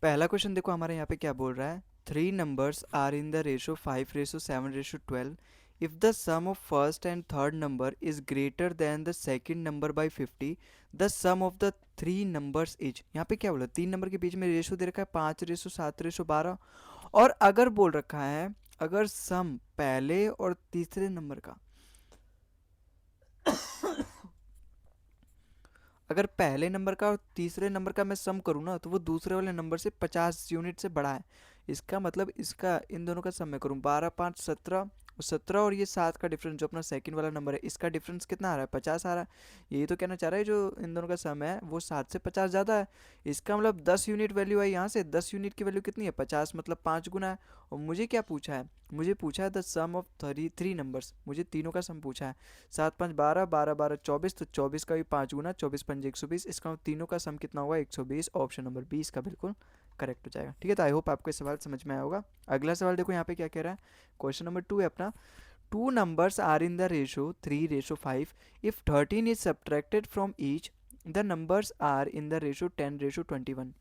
पहला क्वेश्चन देखो हमारे यहाँ पे क्या बोल रहा है। Three numbers are in the ratio 5:7:12 if the sum of first and third number is greater than the second number by 50 the sum of the three numbers is. यहाँ पे क्या बोला, तीन नंबर के बीच में रेशो दे रखा है 5:7:12 और अगर बोल रखा है अगर सम पहले और तीसरे नंबर का अगर पहले नंबर का और तीसरे नंबर का मैं सम करूँ ना तो वो दूसरे वाले नंबर से 50 यूनिट से बड़ा है। इसका मतलब इसका इन दोनों का सम मैं करूँ 12 5 17, 17 और ये 7 का डिफरेंस जो अपना सेकंड वाला नंबर है इसका डिफरेंस कितना आ रहा है, 50 आ रहा है। यही तो कहना चाह रहा है जो इन दोनों का सम है वो 7 से 50 ज़्यादा है। इसका मतलब 10 यूनिट वैल्यू है यहाँ से, 10 यूनिट की वैल्यू कितनी है 50, मतलब 5 गुना है। और मुझे क्या पूछा है, मुझे पूछा है the sum of three numbers, मुझे तीनों का सम पूछा है। 7 5 12, 12 12 24, तो 24 का भी 5 गुना, 24 5 120, इसका मतलब तीनों का सम कितना होगा 120। ऑप्शन नंबर 20 का बिल्कुल करेक्ट हो जाएगा। ठीक है, तो आई होप आपको ये सवाल समझ में आया होगा। अगला सवाल देखो यहाँ पे क्या कह रहा है। क्वेश्चन नंबर 2 है अपना। Two numbers are in the ratio 3:5 if 13 is subtracted from each the numbers are in the ratio 10:21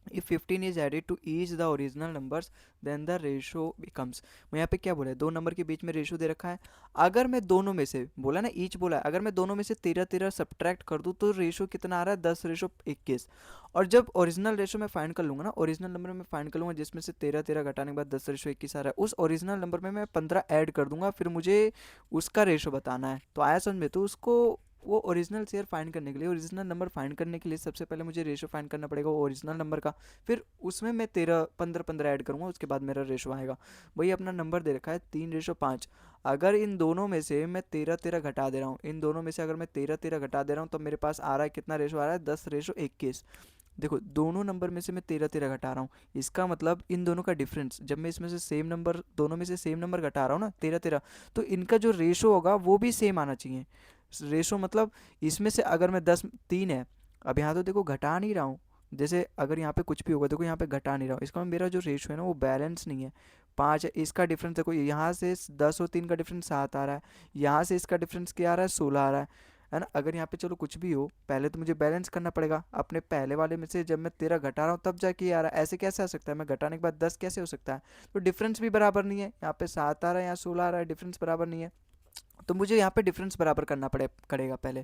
if 15 is added to each the original numbers then the ratio becomes। मैं यहाँ पे क्या बोला है, दो number के बीच में रेशो दे रखा है। अगर मैं दोनों में से, बोला ना ईच बोला है, अगर मैं दोनों में से 13 सब्ट्रैक्ट कर दूँ तो रेशो कितना आ रहा है 10:21। और जब ओरिजिनल रेशो मैं फाइंड कर लूँगा ना, ओरिजिनल नंबर में फाइंड कर लूँगा जिसमें से 13 घटाने के बाद 10:21 आ रहा है, उस ओरिजिनल नंबर में मैं 15 ऐड कर दूंगा, फिर मुझे उसका रेशो बताना है। तो आया समझ में। तो उसको वो ओरिजिनल शेयर फाइंड करने के लिए, ओरिजिनल नंबर फाइंड करने के लिए सबसे पहले मुझे रेशो फाइंड करना पड़ेगा वो ओरिजिनल नंबर का, फिर उसमें मैं 15 ऐड करूँगा, उसके बाद मेरा रेशो आएगा। वही अपना नंबर दे रखा है 3:5। अगर इन दोनों में से मैं 13 घटा दे रहा हूँ, इन दोनों में से अगर मैं 13 घटा दे रहा हूँ तो मेरे पास आ रहा है कितना रेशो आ रहा है 10:21। देखो दोनों नंबर में से मैं 13 घटा रहा हूँ, इसका मतलब इन दोनों का डिफरेंस, जब मैं इसमें से सेम नंबर, दोनों में से सेम नंबर घटा रहा हूँ ना 13, तो इनका जो रेशो होगा वो भी सेम आना चाहिए। रेशो मतलब इसमें से अगर मैं 10 3 है, अब यहाँ तो देखो घटा नहीं रहा हूँ, जैसे अगर यहाँ पे कुछ भी होगा देखो यहाँ पे घटा नहीं रहा हूँ, इसका मतलब मेरा जो रेशो है ना वो बैलेंस नहीं है। 5 है, इसका डिफरेंस देखो यहाँ से 10 और 3 का डिफरेंस 7 आ रहा है, यहाँ से इसका डिफरेंस क्या आ रहा है 16 आ रहा है ना। अगर यहाँ पे चलो कुछ भी हो, पहले तो मुझे बैलेंस करना पड़ेगा। अपने पहले वाले में से जब मैं 13 घटा रहा हूँ तब जाके ये आ रहा है, ऐसे कैसे आ सकता है, मैं घटाने के बाद 10 कैसे हो सकता है। तो डिफरेंस भी बराबर नहीं है, यहाँ पे 7 आ रहा है यहाँ 16 आ रहा है, डिफरेंस बराबर नहीं है। तो मुझे यहाँ पे डिफरेंस बराबर करना पड़ेगा पहले।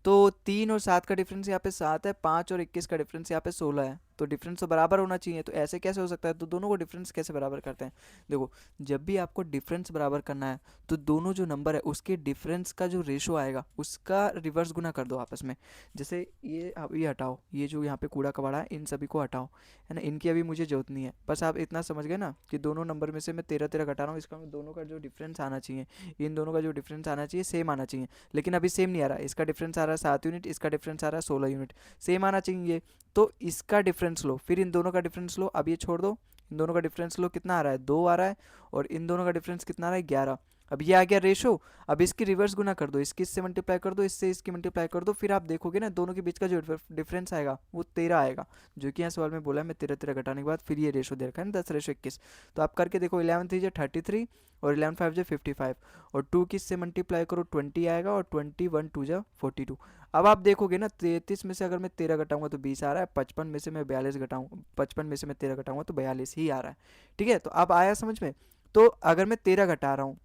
तो 3 और 7 का डिफरेंस यहाँ पे 7 है, 5 और 21 का डिफरेंस यहाँ पे 16 है, तो डिफरेंस तो बराबर होना चाहिए। तो ऐसे कैसे हो सकता है, तो दोनों को डिफरेंस कैसे बराबर करते हैं। देखो जब भी आपको डिफरेंस बराबर करना है तो दोनों जो नंबर है उसके डिफरेंस का जो रेशो आएगा उसका रिवर्स गुना कर दो आपस में। जैसे ये अब ये हटाओ, ये जो यहाँ पे कूड़ा कबाड़ा है इन सभी को हटाओ, है ना, इनकी अभी मुझे जरूरत नहीं है। बस आप इतना समझ गए ना कि दोनों नंबर में से मैं 13 घटा रहा हूँ, इसका मतलब दोनों का जो डिफरेंस आना चाहिए, इन दोनों का जो डिफरेंस आना चाहिए सेम आना चाहिए। लेकिन अभी सेम नहीं आ रहा, इसका डिफरेंस आ रहा है 7 यूनिट, इसका डिफरेंस आ रहा है 16 यूनिट, सेम आना चाहिए। तो इसका डिफरेंस लो, फिर इन दोनों का डिफरेंस लो, अब ये छोड़ दो, इन दोनों का डिफरेंस लो, कितना आ रहा है 2 आ रहा है, और इन दोनों का डिफरेंस कितना आ रहा है 11। अब ये आ गया रेशो। अब इसकी रिवर्स गुना कर दो, इसकी इससे मल्टीप्लाई कर दो, इससे इसकी मल्टीप्लाई कर दो, फिर आप देखोगे ना दोनों के बीच का जो डिफरेंस आएगा वो 13 आएगा, जो कि यहाँ सवाल में बोला है मैं 13 घटाने के बाद फिर ये रेशो दे रखा है ना 10:21। तो आप करके देखो 11 3 33 और 11 5 55, और 2 की इससे मल्टीप्लाई करो 20 आएगा, और 21 2 42। अब आप देखोगे ना 33 में से अगर मैं 13 घटाऊंगा तो 20 आ रहा है, 55 में से मैं 42 घटाऊँ, 55 में से मैं 13 घटाऊंगा तो 42 ही आ रहा है। ठीक है, तो अब आया समझ में। तो अगर मैं 13 घटा रहा हूँ,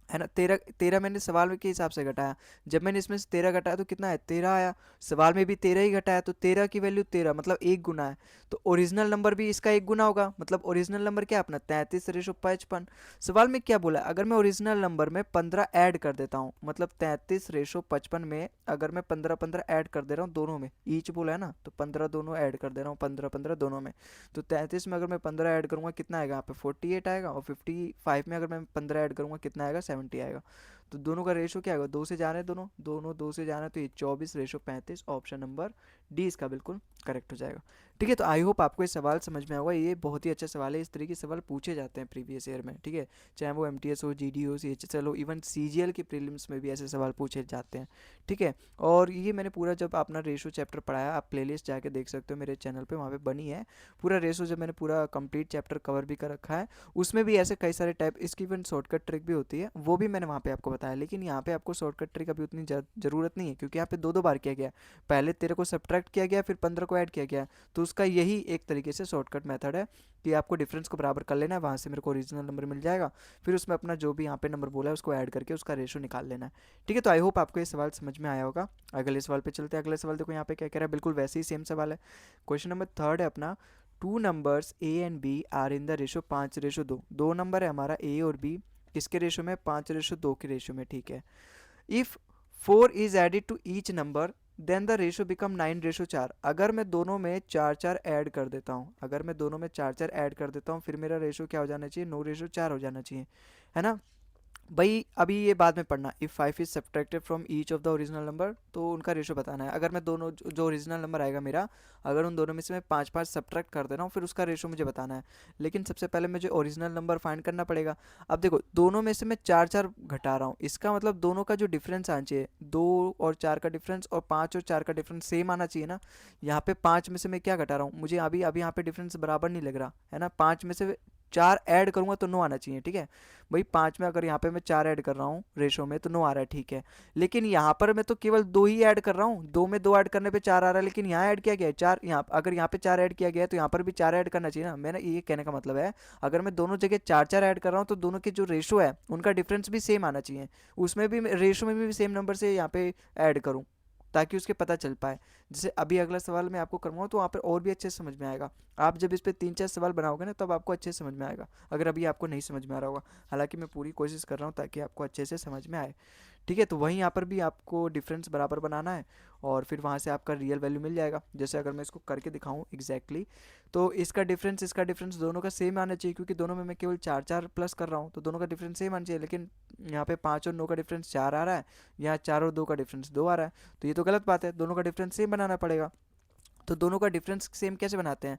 है ना, 13 13 मैंने सवाल में के हिसाब से घटाया, जब मैंने इसमें से 13 घटाया तो कितना है 13 आया, सवाल में भी 13 ही घटाया, तो 13 की वैल्यू 13 मतलब एक गुना है। तो ओरिजिनल नंबर भी इसका एक गुना होगा, मतलब ओरिजिनल नंबर क्या है अपना 33:55। सवाल में क्या बोला है, अगर मैं ओरिजिनल नंबर में 15 ऐड कर देता हूँ, मतलब 33:55 में अगर मैं 15 15 ऐड कर दे रहा हूँ दोनों में, ईच बोला है ना, तो 15 दोनों ऐड कर दे रहा हूँ, 15 15 दोनों में। तो 33 में अगर मैं 15 ऐड करूँगा कितना आएगा यहाँ पे 48 आएगा, और 55 में अगर मैं 15 ऐड करूँगा कितना आएगा 70 आएगा। तो दोनों का रेशो क्या आएगा, 2 से जा रहे हैं, दोनों दोनों 2 से जा रहे हैं, तो ये 24:35। ऑप्शन नंबर डी इसका बिल्कुल करेक्ट हो जाएगा। ठीक है, तो आई होप आपको ये सवाल समझ में होगा, ये बहुत ही अच्छा सवाल है, इस तरीके के सवाल पूछे जाते हैं प्रीवियस ईयर में। ठीक है, चाहे वो एमटीएस हो, जीडी हो, सीएचएसएल हो, इवन सीजीएल के प्रीलिम्स में भी ऐसे सवाल पूछे जाते हैं। ठीक है, और ये मैंने पूरा जब अपना रेशो चैप्टर पढ़ाया, आप प्लेलिस्ट जाके देख सकते हो मेरे चैनल पे, वहाँ पे बनी है पूरा रेशो, जब मैंने पूरा कंप्लीट चैप्टर कवर भी कर रखा है, उसमें भी ऐसे कई सारे टाइप, इसकी इवन शॉर्टकट ट्रिक भी होती है, वो भी मैंने वहाँ पे आपको बताया। लेकिन यहाँ पे आपको शॉर्टकट ट्रिक अभी उतनी ज़रूरत नहीं है, क्योंकि यहाँ पे दो दो बार किया गया है। पहले तेरे को सब्ट्रैक्ट सब्ट्रैक्ट किया गया फिर 15 को ऐड किया गया, तो उसका यही एक तरीके से शॉर्टकट मेथड है कि आपको डिफरेंस को बराबर कर लेना है, वहाँ से मेरे को ओरिजिनल नंबर मिल जाएगा, फिर उसमें अपना जो भी यहाँ पे नंबर बोला है उसको ऐड करके उसका रेशो निकाल लेना है। ठीक है, तो आई होप आपको ये सवाल समझ में आया होगा। अगले सवाल पे चलते हैं। अगले सवाल देखो यहाँ पे क्या कह रहा है, बिल्कुल वैसे ही सेम सवाल है। क्वेश्चन नंबर थर्ड है अपना, two numbers A and B are in the ratio 5:2। दो नंबर है हमारा ए और बी, किसके रेशो में, 5:2 के रेशो में। ठीक है, if 4 is added to each number then the ratio become 9:4। अगर मैं दोनों में 4 ऐड कर देता हूँ, अगर मैं दोनों में 4 ऐड कर देता हूँ, फिर मेरा रेशो क्या हो जाना चाहिए, 9:4 हो जाना चाहिए, है ना भाई। अभी ये बाद में पढ़ना, if 5 is subtracted from each of the original number, तो उनका रेशो बताना है। अगर मैं दोनों जो ओरिजिनल नंबर आएगा मेरा, अगर उन दोनों में से मैं 5 सब्ट्रैक्ट कर दे रहा हूँ, फिर उसका रेशो मुझे बताना है। लेकिन सबसे पहले मुझे ओरिजिनल नंबर फाइंड करना पड़ेगा। अब देखो, दोनों में से मैं 4 घटा रहा हूँ, इसका मतलब दोनों का जो डिफरेंस आना चाहिए, 2 और 4 का डिफरेंस और 5 और 4 का डिफरेंस सेम आना चाहिए ना। यहाँ पे 5 में से मैं क्या घटा रहा हूँ, मुझे अभी अभी यहाँ पे डिफरेंस बराबर नहीं लग रहा है ना। 5 में से 4 ऐड करूंगा तो 9 आना चाहिए। ठीक है भाई, 5 में अगर यहाँ पे मैं 4 ऐड कर रहा हूँ रेशो में तो 9 आ रहा है। ठीक है, लेकिन यहाँ पर मैं तो केवल 2 ही ऐड कर रहा हूँ, 2 में 2 ऐड करने पे 4 आ रहा है, लेकिन यहाँ ऐड किया गया है 4। यहाँ अगर यहाँ पे 4 ऐड किया गया है तो यहाँ पर भी 4 ऐड करना चाहिए ना। मैंने ये कहने का मतलब है, अगर मैं दोनों जगह 4 ऐड कर रहा हूँ तो दोनों के जो रेशो है उनका डिफरेंस भी सेम आना चाहिए, उसमें भी रेशो में भी सेम नंबर से यहाँ पे ऐड करूँ, ताकि उसके पता चल पाए। जैसे अभी अगला सवाल मैं आपको करवाऊँ तो वहाँ पर और भी अच्छे से समझ में आएगा। आप जब इस पर 3-4 सवाल बनाओगे ना, तब आपको अच्छे से समझ में आएगा, अगर अभी आपको नहीं समझ में आ रहा होगा। हालांकि मैं पूरी कोशिश कर रहा हूँ ताकि आपको अच्छे से समझ में आए। ठीक है, तो वहीं यहाँ पर भी आपको डिफरेंस बराबर बनाना है, और फिर वहाँ से आपका रियल वैल्यू मिल जाएगा। जैसे अगर मैं इसको करके दिखाऊँ एग्जैक्टली, तो इसका डिफरेंस दोनों का सेम आना चाहिए, क्योंकि दोनों में मैं केवल 4 प्लस कर रहा हूँ, तो दोनों का डिफरेंस सेम आना चाहिए। लेकिन यहाँ पे 5 और 9 का डिफरेंस 4 आ रहा है, यहाँ 4 और 2 का डिफरेंस 2 आ रहा है, तो ये तो गलत बात है, दोनों का डिफरेंस सेम बनाना पड़ेगा। तो दोनों का डिफरेंस सेम कैसे बनाते हैं,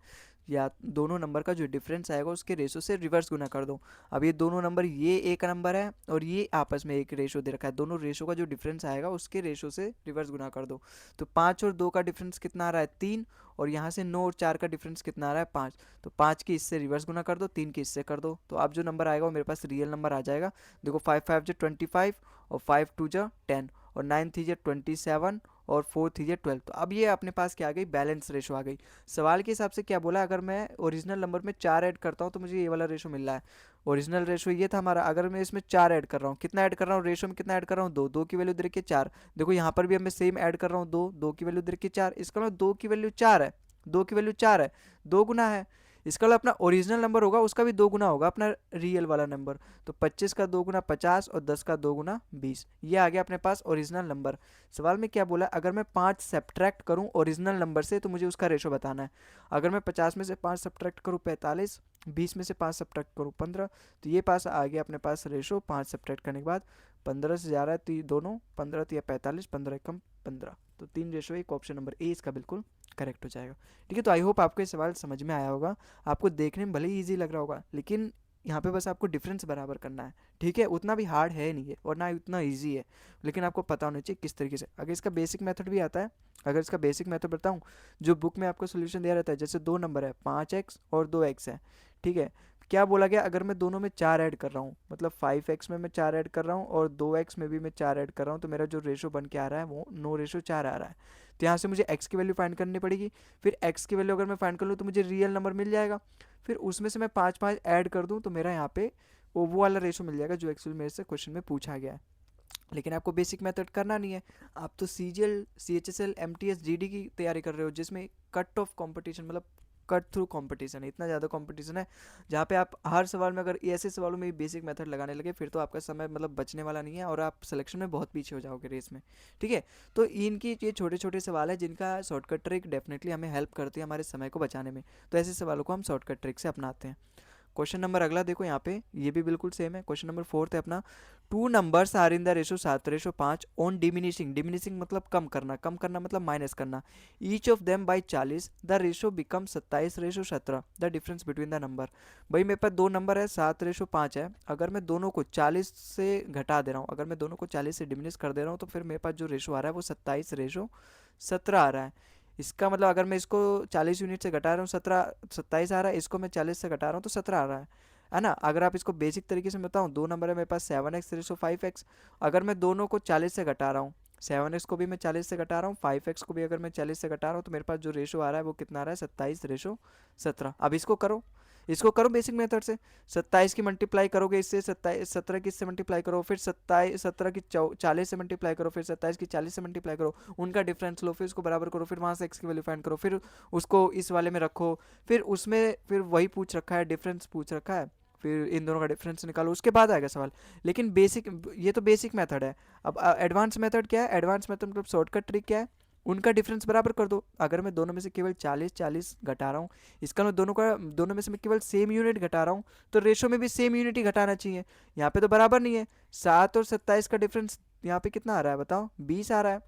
या दोनों नंबर का जो डिफरेंस आएगा उसके रेशो से रिवर्स गुना कर दो। अब ये दोनों नंबर, ये एक नंबर है और ये आपस में एक रेशो दे रखा है, दोनों रेशो का जो डिफरेंस आएगा उसके रेशो से रिवर्स गुना कर दो। तो 5 और 2 का डिफरेंस कितना आ रहा है, 3, और यहाँ से 9 और 4 का डिफरेंस कितना आ रहा है, 5। तो 5 की इससे रिवर्स गुना कर दो, 3 की इससे कर दो, तो अब जो नंबर आएगा वो मेरे पास रियल नंबर आ जाएगा। देखो 5×5 = 25 और 5×2 = 10 और 9×3 = 27 और 4×3 = 12। तो अब ये अपने पास क्या आ गई, बैलेंस रेशो आ गई। सवाल के हिसाब से क्या बोला, अगर मैं ओरिजिनल नंबर में 4 ऐड करता हूँ तो मुझे ये वाला रेशो मिल रहा है। ओरिजिनल रेशो ये था हमारा, अगर मैं इसमें 4 ऐड कर रहा हूँ, कितना ऐड कर रहा हूँ रेशो में, कितना ऐड कर रहा हूँ, 2, 2 की वैल्यू दे रखी है 4। देखो यहाँ पर भी अब मैं सेम ऐड कर रहा हूँ 2, 2 की वैल्यू दे रखी है 4, इसका मतलब 2 की वैल्यू 4 है, 2 की वैल्यू 4 है, 2 गुना है। इसका मतलब अपना ओरिजिनल नंबर होगा उसका भी 2 गुना होगा अपना रियल वाला नंबर। तो 25 का 2 गुना 50 और 10 का 2 गुना 20, ये आ गया अपने पास ओरिजिनल नंबर। सवाल में क्या बोला, अगर मैं 5 सब्ट्रैक्ट करूं ओरिजिनल नंबर से तो मुझे उसका रेशो बताना है। अगर मैं 50 में से 5 सब्ट्रैक्ट करूं 45, 20 में से 5 सब्ट्रैक्ट करूं 15, तो ये पास आ गया अपने पास रेशो 5 सब्ट्रैक्ट करने के बाद 15 से जा रहा है, तो दोनों 15 तो या 45, 15 कम 15, तो 3 रेशो, एक ऑप्शन नंबर ए इसका बिल्कुल करेक्ट हो जाएगा। ठीक है, तो आई होप आपको ये सवाल समझ में आया होगा। आपको देखने में भले ही ईजी लग रहा होगा, लेकिन यहाँ पे बस आपको डिफरेंस बराबर करना है। ठीक है, उतना भी हार्ड है नहीं है और ना उतना इजी है, लेकिन आपको पता होना चाहिए किस तरीके से। अगर इसका बेसिक मेथड भी आता है, अगर इसका बेसिक मेथड बताऊँ, जो बुक में आपको सोल्यूशन दिया रहता है, जैसे 2 नंबर है 5x और 2x है। ठीक है, क्या बोला गया, अगर मैं दोनों में 4 ऐड कर रहा हूँ, मतलब 5x में मैं 4 ऐड कर रहा हूँ और 2x में भी मैं 4 ऐड कर रहा हूँ, तो मेरा जो रेशो बन के आ रहा है वो 9:4 आ रहा है। तो यहाँ से मुझे x की वैल्यू फाइंड करनी पड़ेगी। फिर x की वैल्यू अगर मैं फाइंड कर लूँ तो मुझे रियल नंबर मिल जाएगा। फिर उसमें से मैं 5 ऐड कर दूँ तो मेरा यहाँ पे वो वाला रेशो मिल जाएगा जो एक्चुअली मेरे से क्वेश्चन में पूछा गया है। लेकिन आपको बेसिक मेथड करना नहीं है, आप तो CGL, CHSL, MTS, GD की तैयारी कर रहे हो, जिसमें कट ऑफ कंपटीशन, मतलब कट थ्रू कंपटीशन है, इतना ज़्यादा कंपटीशन है, जहाँ पे आप हर सवाल में अगर ऐसे सवालों में बेसिक मेथड लगाने लगे फिर तो आपका समय मतलब बचने वाला नहीं है और आप सिलेक्शन में बहुत पीछे हो जाओगे रेस में। ठीक है, तो इनकी ये छोटे छोटे सवाल है जिनका शॉर्टकट ट्रिक डेफिनेटली हमें हेल्प करती है हमारे समय को बचाने में, तो ऐसे सवालों को हम शॉर्टकट ट्रिक से अपनाते हैं। क्वेश्चन नंबर अगला देखो यहाँ पे, ये भी बिल्कुल सेम है। क्वेश्चन नंबर 4 है अपना, two numbers are in the ratio 7:5 on diminishing, diminishing मतलब कम करना, कम करना मतलब माइनस करना, each of them by 40, the ratio become 27:17, the difference between the number. भाई मेरे पास दो नंबर है 7:5 है, अगर मैं दोनों को 40 से घटा दे रहा हूँ, अगर मैं दोनों को 40 से डिमिनिश कर दे रहा हूँ, तो फिर मेरे पास जो रेशो आ रहा है वो 27:17 आ रहा है। इसका मतलब अगर मैं इसको 40 यूनिट से घटा रहा हूँ 27 आ रहा है, इसको मैं 40 से घटा रहा हूँ तो 17 आ रहा है ना। अगर आप इसको बेसिक तरीके से बताऊँ, दो नंबर है मेरे पास 7x/5x, अगर मैं दोनों को 40 से घटा रहा हूँ 7x को भी मैं 40 से घटा रहा हूँ, 5x को भी अगर मैं 40 से घटा रहा हूँ, तो मेरे पास जो रेशो आ रहा है वो कितना आ रहा है, 27:17। अब इसको करो बेसिक मेथड से। 27 की मल्टीप्लाई करोगे इससे, 17 की इससे मल्टीप्लाई करो, फिर 17 की 40 से मल्टीप्लाई करो, फिर 27 की 40 से मल्टीप्लाई करो, उनका डिफरेंस लो, फिर उसको बराबर करो, फिर वहाँ से x की वैल्यू फाइंड करो, फिर उसको इस वाले में रखो, फिर उसमें फिर वही पूछ रखा है, डिफरेंस पूछ रखा है, फिर इन दोनों का डिफरेंस निकालो, उसके बाद आएगा सवाल। लेकिन बेसिक, ये तो बेसिक मेथड है। अब एडवांस मेथड क्या है? एडवांस मेथड मतलब शॉर्टकट ट्रिक क्या है? उनका डिफरेंस बराबर कर दो। अगर मैं दोनों में से केवल 40 घटा रहा हूँ, इसका मैं दोनों में से मैं केवल सेम यूनिट घटा रहा हूँ, तो रेशो में भी सेम यूनिट ही घटाना चाहिए। यहाँ पे तो बराबर नहीं है। 7 और 27 का डिफरेंस यहाँ पे कितना आ रहा है बताओ? 20 आ रहा है।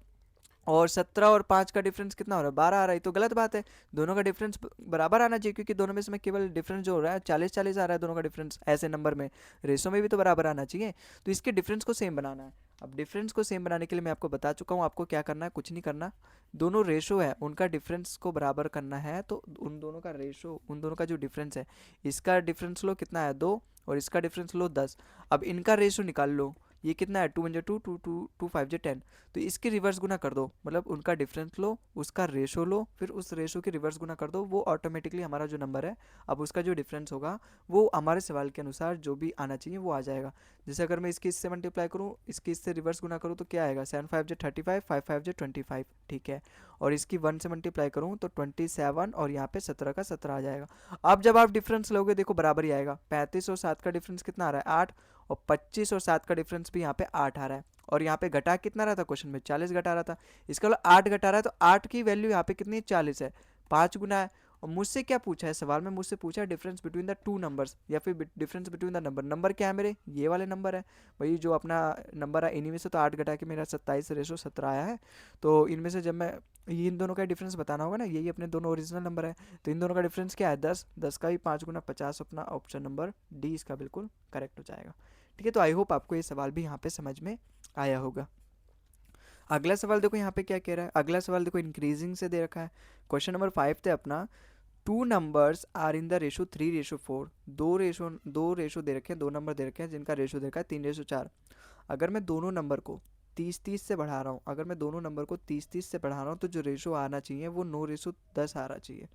और 17 और 5 का डिफरेंस कितना हो रहा है? 12 आ रहा है। तो गलत बात है, दोनों का डिफरेंस बराबर आना चाहिए, क्योंकि दोनों में से मैं केवल डिफरेंस जो हो रहा है 40-40 आ रहा है दोनों का डिफरेंस ऐसे नंबर में। रेशो में भी तो बराबर आना चाहिए। तो इसके डिफरेंस को सेम बनाना है। अब डिफरेंस को सेम बनाने के लिए मैं आपको बता चुका हूँ आपको क्या करना है, कुछ नहीं करना। दोनों रेशो है उनका डिफरेंस को बराबर करना है, तो उन दोनों का रेशो, उन दोनों का जो डिफरेंस है, इसका डिफरेंस लो कितना है 2, और इसका डिफरेंस लो 10। अब इनका रेशो निकाल लो, ये कितना है 2 × 2 2 5 10। तो इसके रिवर्स गुना कर दो, मतलब उनका डिफरेंस लो, उसका रेशो लो, फिर उस रेशो के रिवर्स गुना कर दो, वो ऑटोमेटिकली हमारा जो नंबर है, अब उसका जो डिफरेंस होगा वो हमारे सवाल के अनुसार जो भी आना चाहिए वो आ जाएगा। जैसे अगर मैं इसकी इससे मल्टीप्लाई करूँ, इसकी इससे रिवर्स गुना करूँ, तो क्या आएगा? 7 5 × 35, 5 5 × 25, ठीक है। और इसकी 1 से मल्टीप्लाई करूँ तो 27, और यहाँ पे 17 का 17 आ जाएगा। अब जब आप डिफरेंस लोगे देखो बराबर ही आएगा। 35 और 7 का डिफरेंस कितना आ रहा है? 8। और 25 और 7 का डिफरेंस भी यहाँ पे 8 आ रहा है। और यहाँ पे घटा कितना रहा था क्वेश्चन में? 40 घटा रहा था। इसका मतलब 8 घटा रहा है, तो 8 की वैल्यू यहाँ पे कितनी है? 40 है। 5 गुना है। और मुझसे क्या पूछा है सवाल में? मुझसे पूछा है difference between the two numbers, या फिर difference between the number. Number क्या है मेरे? ये वाले नंबर है भाई, जो अपना नंबर है इन्हीं में से तो 8 घटा के मेरा 27:17 आया है। तो इनमें से जब मैं इन दोनों का डिफरेंस बताना होगा ना, यही अपने दोनों ओरिजिनल नंबर है, तो इन दोनों का डिफरेंस क्या है? 10। 10 का भी 5 गुना 50, अपना ऑप्शन नंबर डी इसका बिल्कुल करेक्ट हो जाएगा। ठीक है, तो आई होप आपको ये सवाल भी यहाँ पे समझ में आया होगा। अगला सवाल देखो यहाँ पे क्या कह रहा है। अगला सवाल देखो इंक्रीजिंग से दे रखा है। क्वेश्चन नंबर 5 थे अपना, two numbers are in the ratio 3:4। दो रेशो दे रखे हैं, दो नंबर दे रखे हैं जिनका रेशो दे रखा है 3:4। अगर मैं दोनों नंबर को 30-30 से बढ़ा रहा हूँ, अगर मैं दोनों नंबर को 30-30 से बढ़ा रहा हूँ, तो जो रेशो आना चाहिए वो 9:10 आना चाहिए।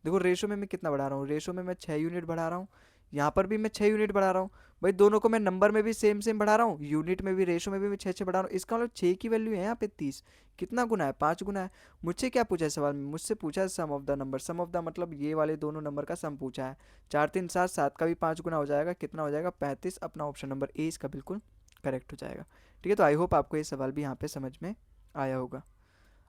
देखो रेशो में मैं कितना बढ़ा रहा हूँ? रेशो में मैं 6 यूनिट बढ़ा रहा हूँ, यहाँ पर भी मैं 6 यूनिट बढ़ा रहा हूँ। भाई दोनों को मैं नंबर में भी सेम सेम बढ़ा रहा हूँ, यूनिट में भी, रेशो में भी मैं 6 6 बढ़ा रहा हूँ। इसका मतलब 6 की वैल्यू है यहाँ पे 30। कितना गुना है? 5 गुना है। मुझसे क्या पूछा है सवाल में? मुझसे पूछा है sum of the number. Sum of the मतलब ये वाले दोनों नंबर का सम पूछा है। 4 3 7, 7 का भी 5 गुना हो जाएगा, कितना हो जाएगा? 35। अपना ऑप्शन नंबर ए इसका बिल्कुल करेक्ट हो जाएगा। ठीक है, तो आई होप आपको ये सवाल भी यहाँ पे समझ में आया होगा।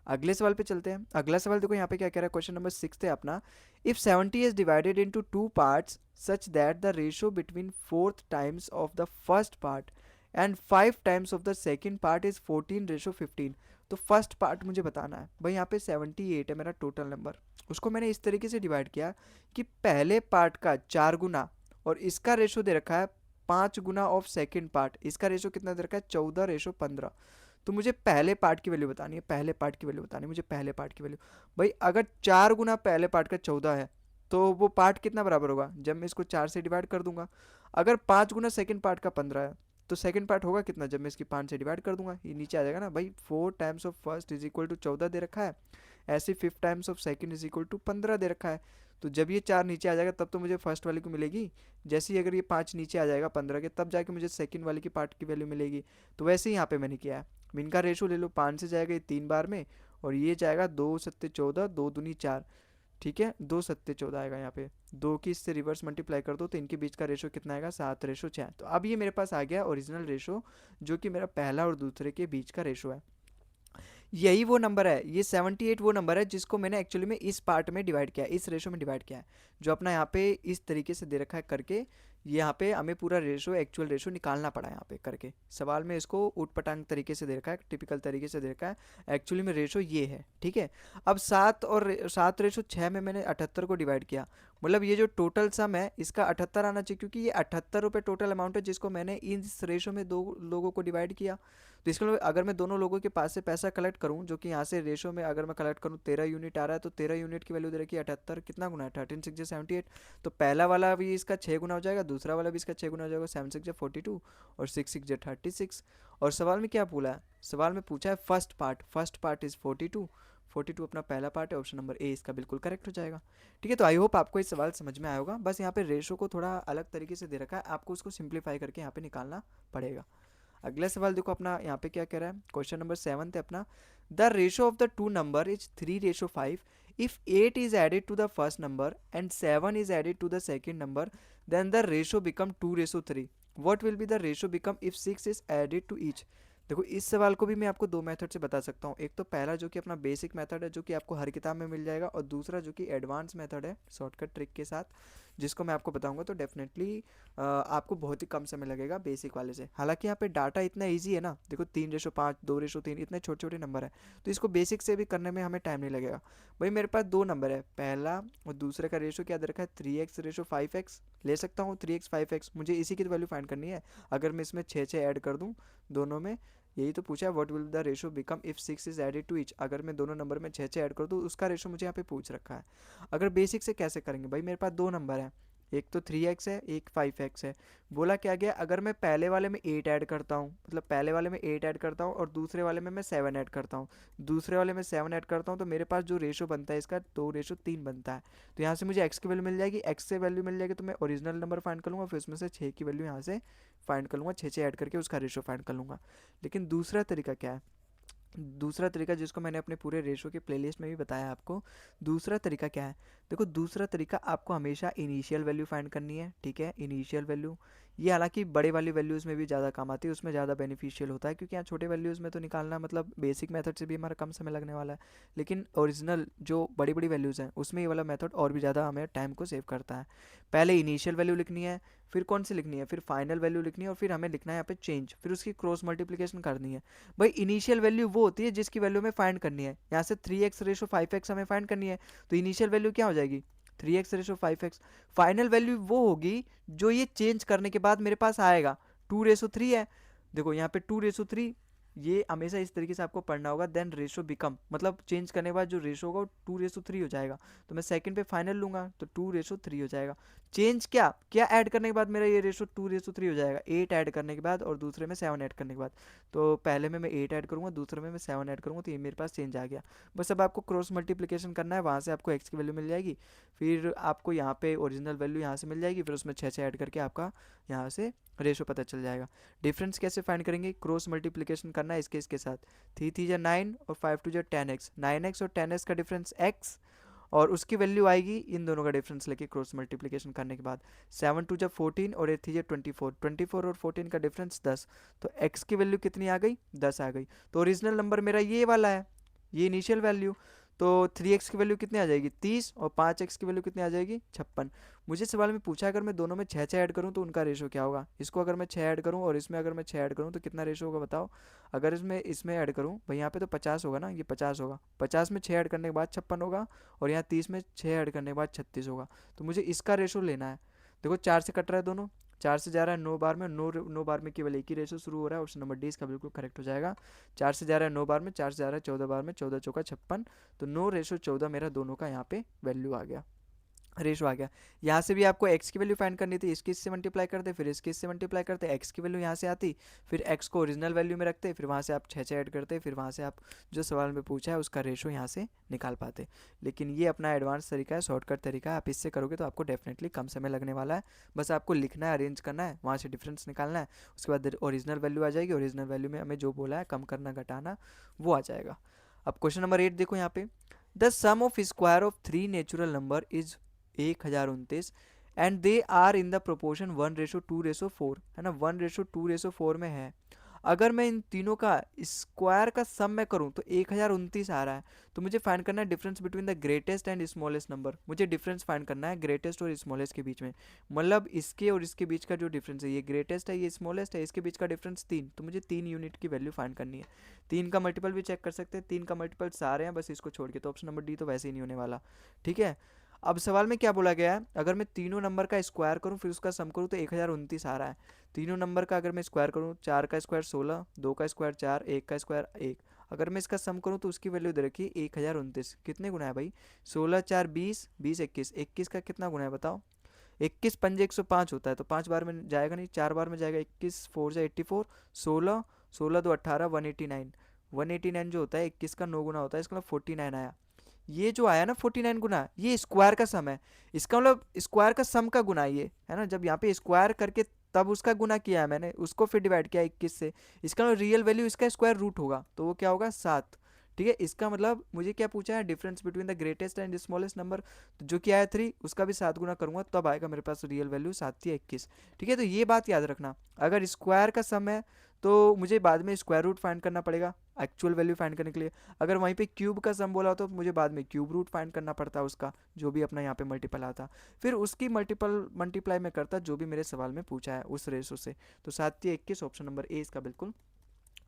अगले सवाल पे चलते हैं। अगला सवाल देखो यहाँ पे क्या कह रहा है। क्वेश्चन नंबर 6 है अपना, if 70 is divided into two parts such that the ratio between fourth times of the first part and 5 times of the second part is 14:15। तो फर्स्ट पार्ट मुझे बताना है। भाई यहाँ पे 78 है मेरा टोटल नंबर, उसको मैंने इस तरीके से डिवाइड किया कि पहले पार्ट का 4 गुना, और इसका रेशो दे रखा है 5 गुना ऑफ सेकेंड पार्ट। इसका रेशो कितना दे रखा है? 14:15। तो मुझे पहले पार्ट की वैल्यू बतानी है, पहले पार्ट की वैल्यू बतानी है मुझे, पहले पार्ट की वैल्यू। भाई अगर 4 गुना पहले पार्ट का 14 है, तो वो पार्ट कितना बराबर होगा जब मैं इसको 4 से डिवाइड कर दूंगा? अगर 5 गुना सेकेंड पार्ट का 15 है, तो सेकेंड पार्ट होगा कितना जब मैं इसकी 5 से डिवाइड कर दूंगा? ये नीचे आ जाएगा ना भाई। 4 times of first is equal to 14 दे रखा है, ऐसे 5 times of second is equal to 15 दे रखा है। तो जब ये 4 नीचे आ जाएगा तब तो मुझे फर्स्ट वाले को मिलेगी। जैसे ही अगर ये 5 नीचे आ जाएगा 15 के, तब जाके मुझे सेकंड वाले की पार्ट की वैल्यू मिलेगी। तो वैसे ही यहाँ पे मैंने किया है। इनका रेशो ले लो, 5 से जाएगा ये 3 बार में, और ये जाएगा 2 सत्ते 14, 2 दूनी 4। ठीक है, 2 सत्ते 14 आएगा यहाँ पे। 2 की इससे रिवर्स मल्टीप्लाई कर दो तो इनके बीच का रेशो कितना आएगा? 7:6। तो अब ये मेरे पास आ गया ओरिजिनल रेशो, जो कि मेरा पहला और दूसरे के बीच का रेशो है। यही वो नंबर है, ये 78 वो नंबर है जिसको मैंने एक्चुअली में इस पार्ट में डिवाइड किया है, इस रेशो में डिवाइड किया है, जो अपना यहाँ पे इस तरीके से दे रखा है करके। यहाँ पे हमें पूरा रेशो, एक्चुअल रेशो निकालना पड़ा यहाँ पे करके। सवाल में इसको उटपटांग तरीके से दे रखा है, टिपिकल तरीके से दे रखा है। एक्चुअली में रेशो ये है, ठीक है। अब 7:6 में मैंने 78 को डिवाइड किया, मतलब ये जो टोटल सम है इसका 78 आना चाहिए, क्योंकि ये 78 रुपये टोटल अमाउंट है जिसको मैंने इस रेशो में दो लोगों को डिवाइड किया। तो इसके लिए अगर मैं दोनों लोगों के पास से पैसा कलेक्ट करूं, जो कि यहाँ से रेशो में अगर मैं कलेक्ट करूं 13 यूनिट आ रहा है, तो 13 यूनिट की वैल्यू दे रखी है 78, कितना गुना है? 13 6 78। तो पहला वाला भी इसका 6 गुना हो जाएगा, दूसरा वाला भी इसका 6 गुना हो जाएगा, 7 6 42 और 6 6 36। और सवाल में क्या बोला है, सवाल में पूछा है फर्स्ट पार्ट इज़ 42, 42 अपना पहला पार्ट है, ऑप्शन नंबर ए इसका बिल्कुल करेक्ट हो जाएगा। ठीक है, तो आई होप आपको ये सवाल समझ में आया होगा। बस यहाँ पे रेशो को थोड़ा अलग तरीके से दे रखा है, आपको उसको सिंप्लीफाई करके यहाँ पे निकालना पड़ेगा। अगला सवाल देखो अपना यहाँ पे क्या कह रहा है, क्वेश्चन नंबर 7 है अपना, the ratio of the two number is 3:5। If 8 is added to the first number and 7 is added to the second number, then the ratio become 2:3. What will be the ratio become if 6 is added to each? देखो इस सवाल को भी मैं आपको दो method से बता सकता हूँ। एक तो पहला जो कि अपना बेसिक मेथड है, जो कि आपको हर किताब में मिल जाएगा, और दूसरा जो कि एडवांस मेथड है शॉर्टकट ट्रिक के साथ, जिसको मैं आपको बताऊंगा। तो डेफिनेटली आपको बहुत ही कम समय लगेगा बेसिक वाले से। हालांकि यहाँ पे डाटा इतना ईजी है ना, देखो 3:5, 2:3, इतने छोटे छोटे नंबर है, तो इसको बेसिक से भी करने में हमें टाइम नहीं लगेगा। भाई मेरे पास दो नंबर है, पहला और दूसरे का रेशो क्या दे रखा है, 3x:5x। ले सकता हूँ 3x 5x, मुझे इसी की वैल्यू फाइंड करनी है। अगर मैं इसमें 6 ऐड कर दूँ दोनों में, यही तो पूछा है, what will the ratio become if 6 is added to each. अगर मैं दोनों नंबर में 6 ऐड कर दूँ, उसका रेशो मुझे यहाँ पे पूछ रखा है। अगर बेसिक से कैसे करेंगे, भाई मेरे पास दो नंबर है, एक तो 3x है, एक 5x है। बोला क्या गया, अगर मैं पहले वाले में 8 ऐड करता हूँ, मतलब पहले वाले में 8 ऐड करता हूँ और दूसरे वाले में मैं 7 ऐड करता हूँ, दूसरे वाले में 7 ऐड करता हूँ, तो मेरे पास जो रेशो बनता है इसका 2:3 बनता है। तो यहाँ से मुझे x की वैल्यू मिल जाएगी, x से वैल्यू मिल जाएगी तो मैं ओरिजिनल नंबर फाइंड कर लूँगा, फिर उसमें से 6 की वैल्यू यहाँ से फाइंड कर लूँगा, 6 ऐड करके उसका रेशो फाइंड कर लूँगा। लेकिन दूसरा तरीका क्या है, दूसरा तरीका जिसको मैंने अपने पूरे रेशो के प्लेलिस्ट में भी बताया आपको, दूसरा तरीका क्या है, देखो दूसरा तरीका आपको हमेशा इनिशियल वैल्यू फाइंड करनी है। ठीक है, इनिशियल वैल्यू ये हालांकि बड़े वाली वैल्यूज़ में भी ज़्यादा काम आती है, उसमें ज़्यादा बेनिफिशियल होता है, क्योंकि यहाँ छोटे वैल्यूज़ में तो निकालना मतलब बेसिक मेथड से भी हमारा कम समय लगने वाला है। लेकिन ओरिजिनल जो बड़ी बड़ी वैल्यूज़ हैं उसमें ये वाला मेथड और भी ज़्यादा हमें टाइम को सेव करता है। पहले इनिशियल वैल्यू लिखनी है, फिर कौन सी लिखनी है, फिर फाइनल वैल्यू लिखनी है, और फिर हमें लिखना है यहाँ पे चेंज, फिर उसकी क्रॉस मल्टीप्लिकेशन करनी है। भाई इनिशियल वैल्यू वो होती है जिसकी वैल्यू हमें फाइंड करनी है, यहाँ से 3x:5x हमें फाइंड करनी है, तो इनिशियल वैल्यू क्या हो जाएगी, 3x:5x। फाइनल वैल्यू वो होगी जो ये चेंज करने के बाद मेरे पास आएगा, 2:3 है। देखो यहाँ पे 2:3, ये हमेशा इस तरीके से आपको पढ़ना होगा। देन रेशो बिकम, मतलब चेंज करने के बाद जो रेशो होगा वो 2:3 हो जाएगा, तो मैं सेकंड पे फाइनल लूंगा तो 2:3 हो जाएगा। चेंज क्या क्या ऐड करने के बाद मेरा ये रेशो 2:3 हो जाएगा, 8 ऐड करने के बाद और दूसरे में 7 ऐड करने के बाद। तो पहले में मैं 8 ऐड करूँगा, दूसरे में मैं 7 ऐड करूँगा, तो ये मेरे पास चेंज आ गया। बस अब आपको क्रॉस मल्टीप्लिकेशन करना है, वहाँ से आपको x की वैल्यू मिल जाएगी, फिर आपको यहाँ पे ओरिजिनल वैल्यू यहाँ से मिल जाएगी, फिर उसमें 6 ऐड करके आपका यहाँ से रेशो पता चल जाएगा। डिफरेंस कैसे फाइंड करेंगे, क्रॉस मल्टीप्लिकेशन करना है इसके साथ, 3 3 9 और 5 2 10x, 9x और 10x का डिफरेंस x, और उसकी वैल्यू आएगी इन दोनों का डिफरेंस लेके क्रॉस मल्टीप्लिकेशन करने के बाद, 7 2 14 और 8 3 24, 24 और 14 का डिफरेंस 10, तो x की वैल्यू कितनी आ गई, 10 आ गई। तो ओरिजिनल नंबर मेरा ये वाला है, ये इनिशियल वैल्यू, तो 3x की वैल्यू कितनी आ जाएगी, 30, और 5x की वैल्यू कितनी आ जाएगी, 56। मुझे सवाल में पूछा है अगर मैं दोनों में 6 ऐड करूं तो उनका रेशो क्या होगा। इसको अगर मैं 6 ऐड करूं और इसमें अगर मैं 6 ऐड करूं तो कितना रेशो होगा बताओ। अगर इसमें इसमें ऐड करूं भाई, यहाँ पे तो 50 होगा ना, ये 50 होगा, 50 में 6 ऐड करने के बाद 56 होगा, और यहाँ 30 में 6 ऐड करने के बाद 36 होगा। तो मुझे इसका रेशो लेना है। देखो 4 से कट रहा है दोनों, 4 से जा रहा है 9 बार में, 9 बार में केवल एक ही रेशो शुरू हो रहा है, ऑप्शन नंबर डी इसका बिल्कुल करेक्ट हो जाएगा। 4 से जा रहा है 9 बार में, 4 से जा रहा है 14 बार में, 14 चौका 56, तो 9:14 मेरा दोनों का यहाँ पे वैल्यू आ गया, रेशो आ गया। यहाँ से भी आपको x की वैल्यू फाइंड करनी थी, इसके इससे मल्टीप्लाई करते, फिर इसके इससे मल्टीप्लाई करते, x की वैल्यू यहाँ से आती, फिर x को ओरिजिनल वैल्यू में रखते, फिर वहाँ से आप 6 ऐड करते, फिर वहाँ से आप जो सवाल में पूछा है उसका रेशो यहाँ से निकाल पाते। लेकिन ये अपना एडवांस तरीका है, शॉर्टकट तरीका है, आप इससे करोगे तो आपको डेफिनेटली कम समय लगने वाला है। बस आपको लिखना है, अरेंज करना है, वहाँ से डिफरेंस निकालना है, उसके बाद ओरिजिनल वैल्यू आ जाएगी, ओरिजिनल वैल्यू में हमें जो बोला है कम करना घटाना वो आ जाएगा। अब क्वेश्चन नंबर 8 देखो यहाँ पे, the sum of square of 3 natural number is 1029 and they are in the proportion 1:2:4, है ना, 1:2:4 में है। अगर मैं इन तीनों का स्क्वायर का सम में करूं तो 1029 आ रहा है। तो मुझे फाइंड करना है difference between the greatest and smallest number, मुझे डिफरेंस फाइंड करना है ग्रेटेस्ट और स्मॉलेस्ट के बीच में, मतलब इसके और इसके बीच का जो डिफरेंस है, ये ग्रेटेस्ट है ये स्मॉलेस्ट है, इसके बीच का डिफरेंस 3, तो मुझे 3 यूनिट की वैल्यू फाइंड करनी है। 3 का मल्टीपल भी चेक कर सकते हैं, 3 का मल्टीपल सारे हैं बस इसको छोड़ के, तो ऑप्शन नंबर डी तो वैसे ही नहीं होने वाला। ठीक है, अब सवाल में क्या बोला गया है, अगर मैं तीनों नंबर का स्क्वायर करूं फिर उसका सम करूं तो 1029 आ रहा है। तीनों नंबर का अगर मैं स्क्वायर करूं, 4 का स्क्वायर 16, 2 का स्क्वायर 4, 1 का स्क्वायर 1, अगर मैं इसका सम करूं तो उसकी वैल्यू दे रखी है 1029। कितने गुना है भाई, 16 4 20, 20 21, 21 का कितना गुना है बताओ। 21 पंजे 105 होता है, तो 5 बार में जाएगा नहीं, 4 बार में जाएगा। 21 4 से 84, 16, 16 2 18, 189। 189 जो होता है 21 का 9 गुना होता है, इसका मतलब 49 आया। ये जो आया ना 49 गुना, ये स्क्वायर का सम है। इसका मतलब स्क्वायर का सम का गुना ये है ना, जब यहाँ पे स्क्वायर करके तब उसका गुना किया है मैंने, उसको फिर डिवाइड किया 21 से। इसका मतलब रियल वैल्यू इसका स्क्वायर रूट होगा, तो वो क्या होगा 7। ठीक है, इसका मतलब मुझे क्या पूछा है, difference between the greatest and smallest number, तो जो क्या है 3, उसका भी 7 गुना करूंगा तब आएगा मेरे पास रियल वैल्यू 7 या 21। ठीक है, तो ये बात याद रखना, अगर स्क्वायर का सम है तो मुझे बाद में स्क्वायर रूट फाइंड करना पड़ेगा एक्चुअल वैल्यू फाइंड करने के लिए। अगर वहीं पे क्यूब का सम बोला तो मुझे बाद में क्यूब रूट फाइंड करना पड़ता है उसका, जो भी अपना यहाँ पे मल्टीपल आता, फिर उसकी मल्टीप्लाई में करता जो भी मेरे सवाल में पूछा है उस रेशो से। तो 7 या 21 ऑप्शन नंबर ए इसका बिल्कुल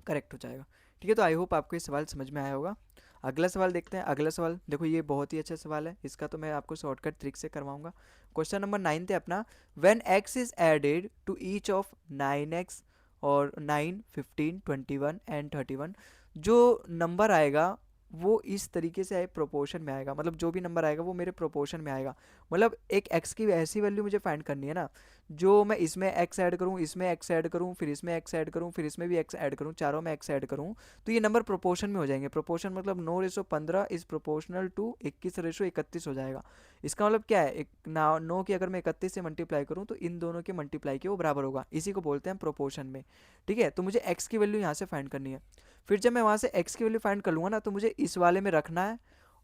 करेक्ट हो जाएगा। ठीक है, तो आई होप आपको ये सवाल समझ में आया होगा। अगला सवाल देखते हैं। अगला सवाल देखो, ये बहुत ही अच्छा सवाल है, इसका तो मैं आपको शॉर्टकट ट्रिक से करवाऊंगा। क्वेश्चन नंबर 9 है अपना, when x is added to each of 9x और 9 15 21 एंड 31, जो नंबर आएगा वो इस तरीके से आए, प्रोपोर्शन में आएगा, मतलब जो भी नंबर आएगा वो मेरे प्रोपोर्शन में आएगा। मतलब एक x की ऐसी वैल्यू मुझे फाइंड करनी है ना, जो मैं इसमें x ऐड करूँ, इसमें x ऐड करूँ, फिर इसमें x ऐड करूँ, फिर इसमें भी x ऐड करूँ, चारों में x ऐड करूँ, तो ये नंबर प्रोपोर्शन में हो जाएंगे। प्रोपोर्शन मतलब 9:15 इज प्रोपोर्शनल टू 21:31 हो जाएगा। इसका मतलब क्या है, एक 9 की अगर मैं 31 से मल्टीप्लाई करूँ तो इन दोनों के मल्टीप्लाई के वो बराबर होगा, इसी को बोलते हैं प्रोपोर्शन में। ठीक है, तो मुझे x की वैल्यू यहाँ से फाइंड करनी है। फिर जब मैं वहाँ से x की वैल्यू फाइंड कर लूँगा ना, तो मुझे इस वाले में रखना है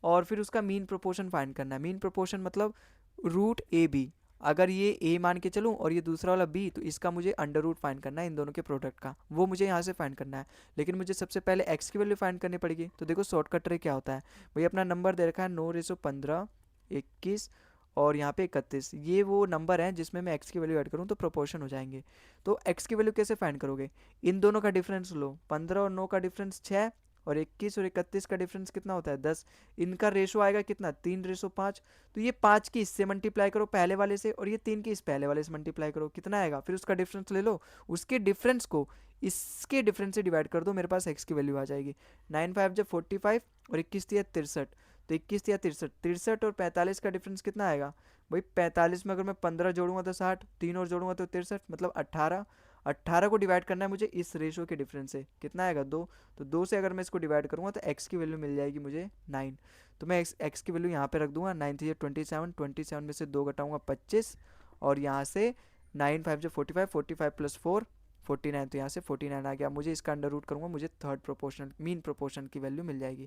और फिर उसका मीन प्रोपोर्शन फाइंड करना है। मीन प्रोपोर्शन मतलब रूट ए बी, अगर ये a मान के चलूँ और ये दूसरा वाला b, तो इसका मुझे अंडर रूट फाइंड करना है इन दोनों के प्रोडक्ट का, वो मुझे यहाँ से फाइंड करना है। लेकिन मुझे सबसे पहले x की वैल्यू फाइंड करनी पड़ेगी। तो देखो शॉर्टकट ट्रिक क्या होता है, भाई अपना नंबर दे रखा है 9:15 21 और यहाँ पे 31, ये वो नंबर है जिसमें मैं x की वैल्यू ऐड करूँ तो प्रोपोर्शन हो जाएंगे। तो x की वैल्यू कैसे फाइंड करोगे, इन दोनों का डिफरेंस लो, 15 और 9 का डिफरेंस 6 और 21 और 31 का डिफरेंस कितना होता है 10, इनका रेशो आएगा कितना 3:5। तो ये 5 की इससे मल्टीप्लाई करो पहले वाले से, और ये 3 की इस पहले वाले से मल्टीप्लाई करो, कितना आएगा, फिर उसका डिफरेंस ले लो, उसके डिफरेंस को इसके डिफरेंस से डिवाइड कर दो, मेरे पास x की वैल्यू आ जाएगी। 9 5 जब 45 और 21 या 63, तो 21 या 63, 63 और 45 का डिफरेंस कितना आएगा भाई, 45 में अगर मैं 15 जोड़ूंगा तो 60, 3 और जोड़ूंगा तो 63, मतलब 18। 18 को डिवाइड करना है मुझे इस रेशो के डिफरेंस से, कितना आएगा 2, तो 2 से अगर मैं इसको डिवाइड करूंगा तो x की वैल्यू मिल जाएगी मुझे 9। तो मैं x की वैल्यू यहाँ पे रख दूंगा, 9 थी 27, 27 में से 2 घटाऊंगा 25, और यहाँ से 9 5 जो 45, 45 प्लस 4 49, तो यहाँ से 49 आ गया। मुझे इसका अंडर रूट करूँगा, मुझे थर्ड प्रोपोर्शन मीन प्रोपोर्शन की वैल्यू मिल जाएगी।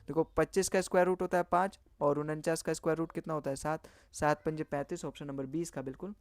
देखो 25 का स्क्वायर रूट होता है 5 और 49 का स्क्वायर रूट कितना होता है 7, 7 पंजे 35, ऑप्शन नंबर 20 का बिल्कुल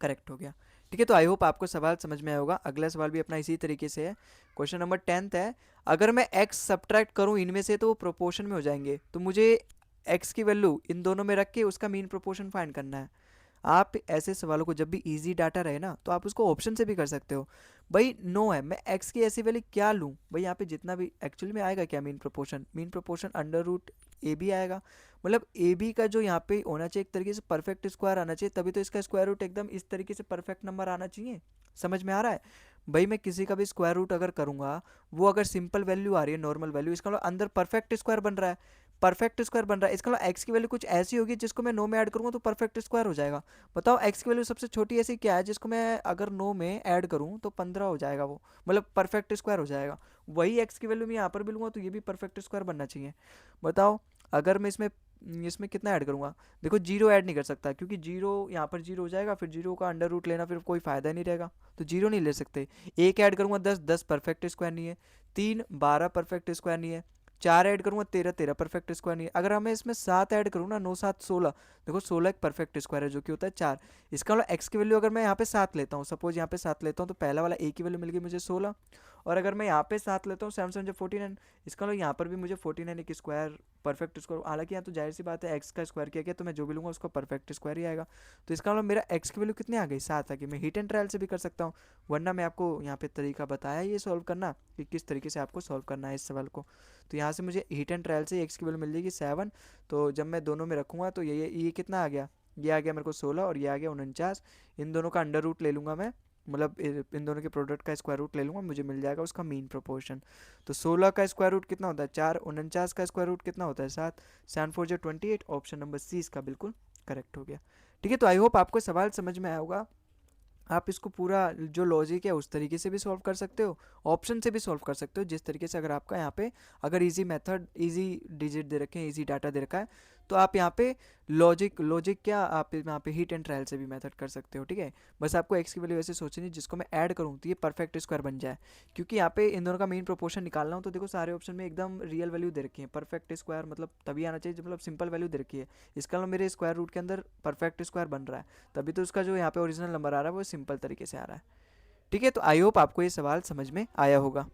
करेक्ट हो गया। ठीक है, तो आई होप आपको सवाल समझ में आया होगा। अगला सवाल भी अपना इसी तरीके से है। क्वेश्चन नंबर 10 है, अगर मैं x सब्ट्रैक्ट करूं इनमें से तो वो प्रोपोर्शन में हो जाएंगे, तो मुझे x की वैल्यू इन दोनों में रख के उसका मीन प्रोपोर्शन फाइंड करना है। आप ऐसे सवालों को जब भी इजी डाटा रहे ना, तो आप उसको ऑप्शन से भी कर सकते हो। भाई नो है, मैं x की ऐसी वैल्यू क्या लूँ, भाई यहाँ पे जितना भी एक्चुअली में आएगा क्या, mean proportion under root A B आएगा। मतलब ए बी का जो यहाँ पे होना चाहिए एक तरीके से परफेक्ट स्क्वायर आना चाहिए, तभी तो इसका स्क्वायर रूट एकदम इस तरीके से परफेक्ट नंबर आना चाहिए। समझ में आ रहा है भाई, मैं किसी का भी स्क्वायर रूट अगर करूँगा, वो अगर सिंपल वैल्यू आ रही है नॉर्मल वैल्यू, इसका मतलब अंदर परफेक्ट स्क्वायर बन रहा है, परफेक्ट स्क्वायर बन रहा है, इसका मतलब एक्स की वैल्यू कुछ ऐसी होगी जिसको मैं नो में ऐड करूँगा तो परफेक्ट स्क्वायर हो जाएगा। बताओ एक्स की वैल्यू सबसे छोटी ऐसी क्या है जिसको मैं अगर नो में ऐड करूँ तो 15 हो जाएगा, वो मतलब परफेक्ट स्क्वायर हो जाएगा। वही एक्स की वैल्यू मैं यहाँ पर भी लूँगा तो ये भी परफेक्ट स्क्वायर बनना चाहिए। बताओ अगर मैं इसमें इसमें कितना ऐड करूँगा, देखो जीरो ऐड नहीं कर सकता क्योंकि जीरो यहाँ पर जीरो हो जाएगा, फिर जीरो का अंडर रूट लेना फिर कोई फ़ायदा नहीं रहेगा, तो जीरो नहीं ले सकते। एक ऐड करूँगा 10, 10 परफेक्ट स्क्वायर नहीं है, 3 12 परफेक्ट स्क्वायर नहीं है, 4 ऐड करूँगा 13, 13 परफेक्ट स्क्वायर नहीं है। अगर हमें इसमें 7 ऐड करूँ ना, 9 7 16, देखो 16 एक परफेक्ट स्क्वायर है जो कि होता है 4। इसका मतलब एक्स की वैल्यू अगर मैं यहाँ पे 7 लेता हूँ, सपोज यहाँ पे 7 लेता हूँ, तो पहला वाला ए की वैल्यू मिल गई मुझे 16, और अगर मैं यहाँ पे 7 लेता हूँ 7 7 49, इसका मतलब यहाँ पर भी मुझे 49 एक स्क्वायर परफेक्ट स्क्वायर, हालांकि यहाँ तो जाहिर सी बात है एक्स का स्क्वायर किया गया तो मैं जो भी लूँगा उसका परफेक्ट स्क्वायर ही आएगा। तो इसका मतलब मेरा एक्स की वैल्यू कितनी आ गई 7 आ गई। मैं हीट एंड ट्रायल से भी कर सकता हूँ, वरना मैं आपको यहाँ पे तरीका बताया ये सॉल्व करना कि किस तरीके से आपको सॉल्व करना है इस सवाल को। तो यहाँ से मुझे हीट एंड ट्रायल से एक्स की वैल्यू मिल जाएगी 7, तो जब मैं दोनों में रखूँगा तो ये कितना आ गया, ये आ गया मेरे को 16 और ये आ गया 49। इन दोनों का अंडर रूट ले लूँगा मैं, मतलब इन दोनों के प्रोडक्ट का स्क्वायर रूट ले लूँगा, मुझे मिल जाएगा उसका मीन प्रोपोर्शन। तो 16 का स्क्वायर रूट कितना होता है 4, 49 का स्क्वायर रूट कितना होता है 7, 7 4 जो 28, ऑप्शन नंबर सी इसका बिल्कुल करेक्ट हो गया। ठीक है, तो आई होप आपको सवाल समझ में आया होगा। आप इसको पूरा जो लॉजिक है उस तरीके से भी सॉल्व कर सकते हो, ऑप्शन से भी सॉल्व कर सकते हो, जिस तरीके से अगर आपका यहाँ पे अगर इजी मेथड, इजी डिजिट दे रखे हैं, इजी डाटा दे रखा है, तो आप यहाँ पे लॉजिक लॉजिक क्या आप यहाँ पे हीट एंड ट्रायल से भी मेथड कर सकते हो। ठीक है, बस आपको एक्स की वैल्यू ऐसे सोचनी है जिसको मैं ऐड करूँ तो ये परफेक्ट स्क्वायर बन जाए, क्योंकि यहाँ पे इन दोनों का मेन प्रोपोर्शन निकालना हो तो देखो सारे ऑप्शन में एकदम रियल वैल्यू दे रखी है। परफेक्ट स्क्वायर मतलब तभी आना चाहिए जब मतलब सिंपल वैल्यू दे रखी है, इसका मतलब मेरे स्क्वायर रूट के अंदर परफेक्ट स्क्वायर बन रहा है, तभी तो उसका जो यहाँ पे ओरिजिनल नंबर आ रहा है वो सिंपल तरीके से आ रहा है। ठीक है, तो आई होप आपको ये सवाल समझ में आया होगा।